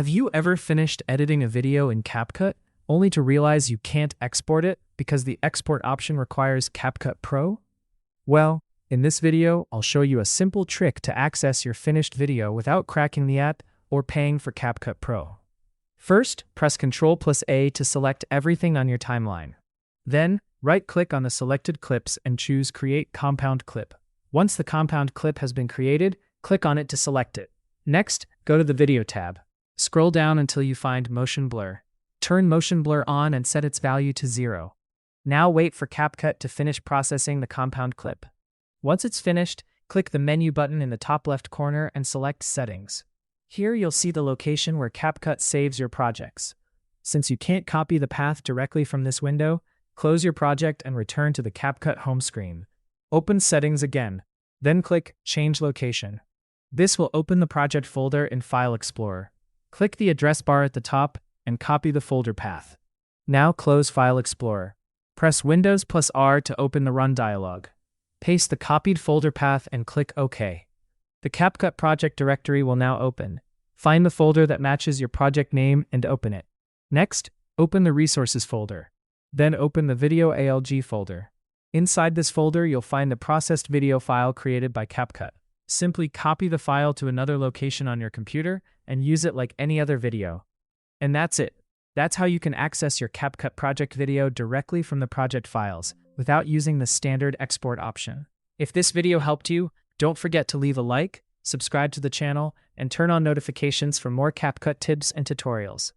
Have you ever finished editing a video in CapCut, only to realize you can't export it because the export option requires CapCut Pro? Well, in this video, I'll show you a simple trick to access your finished video without cracking the app or paying for CapCut Pro. First, press Ctrl+A to select everything on your timeline. Then, right-click on the selected clips and choose Create Compound Clip. Once the compound clip has been created, click on it to select it. Next, go to the Video tab. Scroll down until you find Motion Blur. Turn Motion Blur on and set its value to 0. Now wait for CapCut to finish processing the compound clip. Once it's finished, click the menu button in the top left corner and select Settings. Here you'll see the location where CapCut saves your projects. Since you can't copy the path directly from this window, close your project and return to the CapCut home screen. Open Settings again, then click Change Location. This will open the project folder in File Explorer. Click the address bar at the top and copy the folder path. Now close File Explorer. Press Windows+R to open the Run dialog. Paste the copied folder path and click OK. The CapCut project directory will now open. Find the folder that matches your project name and open it. Next, open the Resources folder. Then open the Video ALG folder. Inside this folder, you'll find the processed video file created by CapCut. Simply copy the file to another location on your computer and use it like any other video. And that's it. That's how you can access your CapCut project video directly from the project files without using the standard export option. If this video helped you, don't forget to leave a like, subscribe to the channel, and turn on notifications for more CapCut tips and tutorials.